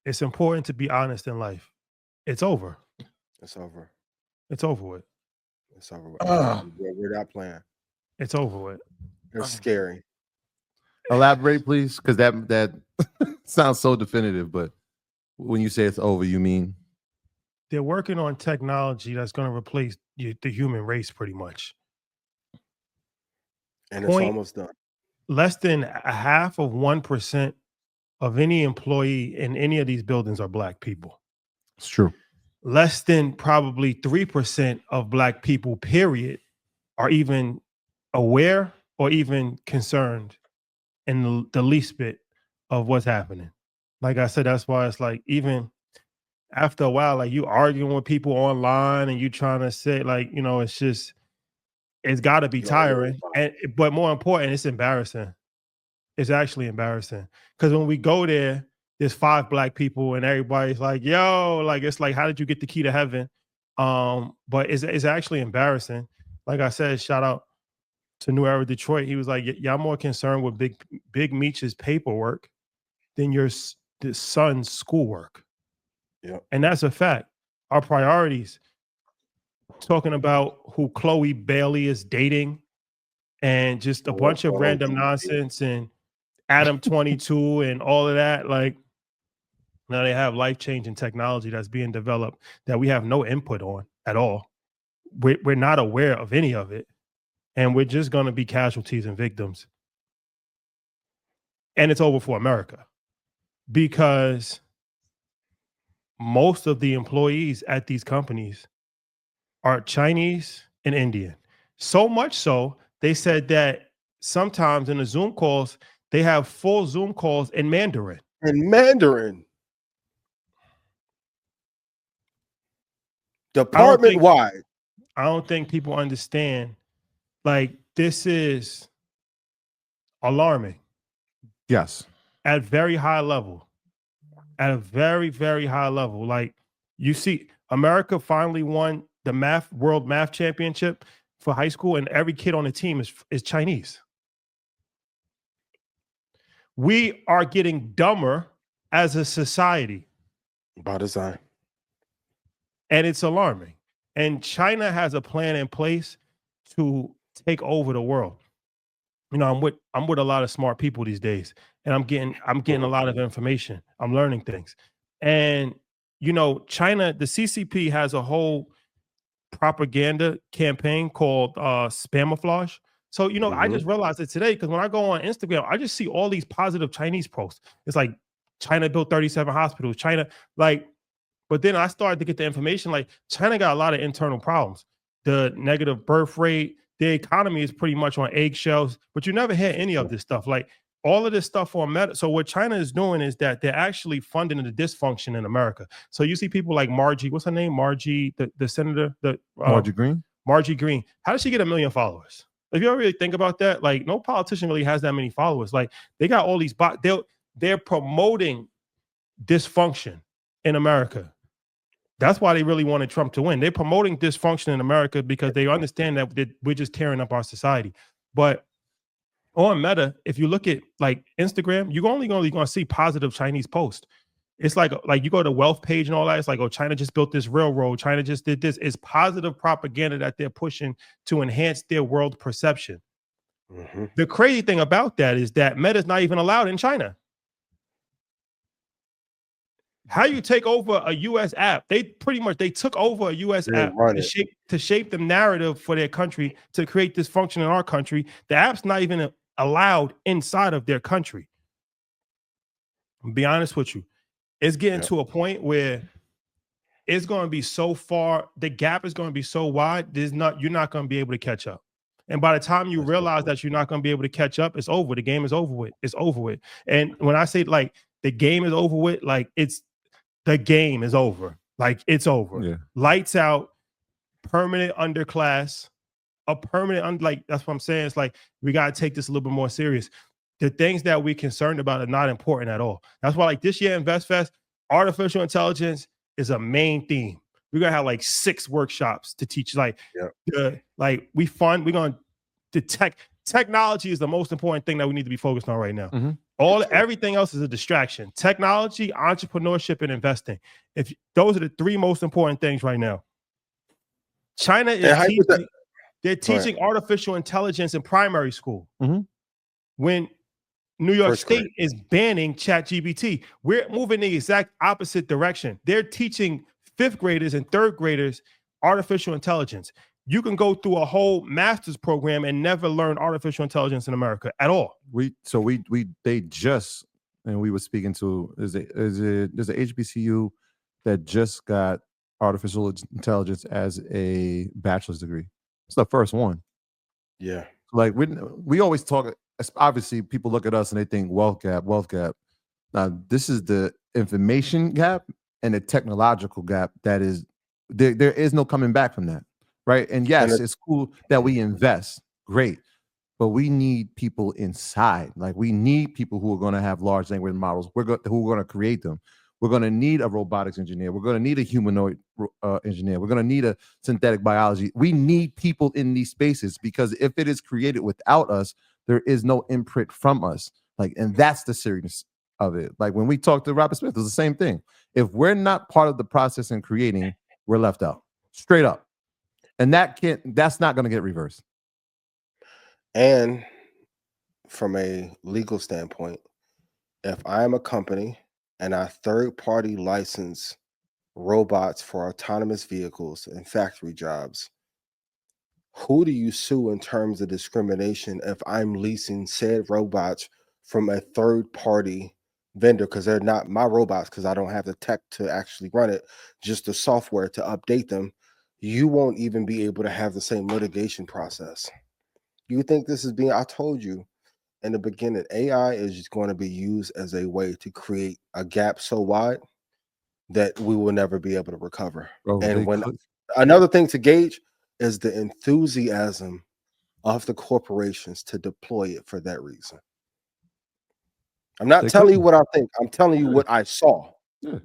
It's important to be honest in life. It's over. It's over. It's over with. It's over with. We're not playing. It's over with. It's scary. Elaborate, please, because that sounds so definitive. But when you say it's over, you mean? They're working on technology that's going to replace the human race pretty much. And it's almost done. Less than a half of 1% of any employee in any of these buildings are Black people. It's true. Less than probably 3% of Black people, period, are even aware or even concerned in the least bit of what's happening. Like I said, that's why it's like, even after a while, like, you arguing with people online and you trying to say, like, you know, it's got to be tiring. But more important, it's embarrassing. It's actually embarrassing, because when we go there, there's 5 Black people and everybody's like, yo, like, it's like, how did you get the key to heaven? But it's actually embarrassing. Like I said, shout out to New Era Detroit. He was like, y'all more concerned with Big Meech's paperwork than your son's schoolwork. Yeah. And that's a fact. Our priorities, talking about who Chloe Bailey is dating and just a bunch of random nonsense, and Adam 22 and all of that. Like, now they have life-changing technology that's being developed that we have no input on at all. We're not aware of any of it. And we're just going to be casualties and victims. And it's over for America, because most of the employees at these companies are Chinese and Indian. So much so, they said that sometimes in the Zoom calls, they have full Zoom calls in Mandarin. Department-wide. I don't think people understand. Like, this is alarming. Yes. At very high level. At a very, very high level. Like, you see, America finally won the World Math Championship for high school, and every kid on the team is Chinese. We are getting dumber as a society. By design. And it's alarming. And China has a plan in place to take over the world. You know, I'm with a lot of smart people these days, and I'm getting a lot of information. I'm learning things. And, you know, China, the CCP has a whole propaganda campaign called Spamiflage. So, you know, I just realized it today, because when I go on Instagram, I just see all these positive Chinese posts. It's like, China built 37 hospitals. China, like, but then I started to get the information, like, China got a lot of internal problems. The negative birth rate, the economy is pretty much on eggshells, but you never hear any of this stuff. Like, all of this stuff on Meta. So what China is doing is that they're actually funding the dysfunction in America. So you see people like Margie, what's her name? Margie, the senator, Margie Green. Margie Green. How does she get 1 million followers? If you ever really think about that, like, no politician really has that many followers. Like, they got all these they're promoting dysfunction in America. That's why they really wanted Trump to win. They're promoting dysfunction in America because they understand that we're just tearing up our society. But on Meta, if you look at like Instagram, you're only going to see positive Chinese posts. It's like you go to the wealth page and all that. It's like, oh, China just built this railroad. China just did this. It's positive propaganda that they're pushing to enhance their world perception. The crazy thing about that is that Meta is not even allowed in China. How you take over a U.S. app? They took over a U.S. app to shape the narrative for their country, to create dysfunction in our country. The app's not even allowed inside of their country. I'll be honest with you. It's getting to a point where it's going to be so far, the gap is going to be so wide, you're not going to be able to catch up. And by the time you realize that you're not going to be able to catch up, it's over. The game is over with. It's over with. And when I say like the game is over with, like the game is over. Like, it's over. Yeah. Lights out, permanent underclass, like, that's what I'm saying. It's like, we got to take this a little bit more serious. The things that we're concerned about are not important at all. That's why, like, this year InvestFest, artificial intelligence is a main theme. We're going to have like 6 workshops to teach. Like, we're going to technology is the most important thing that we need to be focused on right now. Everything else is a distraction. Technology, entrepreneurship, and investing. If those are the three most important things right now. China is teaching, they're teaching artificial intelligence in primary school. When New York State is banning ChatGPT, we're moving the exact opposite direction. They're teaching 5th graders and 3rd graders artificial intelligence. You can go through a whole master's program and never learn artificial intelligence in America at all. They just, and we were speaking to, there's a HBCU that just got artificial intelligence as a bachelor's degree. It's the first one. Yeah. Like we always talk, obviously people look at us and they think wealth gap. Now this is the information gap and the technological gap that is, there is no coming back from that. Right. And yes, it's cool that we invest. Great. But we need people inside. Like we need people who are going to have large language models. Who are going to create them. We're going to need a robotics engineer. We're going to need a humanoid engineer. We're going to need a synthetic biology. We need people in these spaces because if it is created without us, there is no imprint from us. Like, and that's the seriousness of it. Like when we talked to Robert Smith, it's the same thing. If we're not part of the process in creating, we're left out. Straight up. And that's not going to get reversed. And from a legal standpoint, if I'm a company and I third-party license robots for autonomous vehicles and factory jobs, who do you sue in terms of discrimination if I'm leasing said robots from a third-party vendor because they're not my robots because I don't have the tech to actually run it, just the software to update them? You won't even be able to have the same litigation process. You think this is being, I told you in the beginning, AI is just going to be used as a way to create a gap so wide that we will never be able to recover. And another thing to gauge is the enthusiasm of the corporations to deploy it for that reason. I'm not telling you what I think. I'm telling you what I saw. Yeah.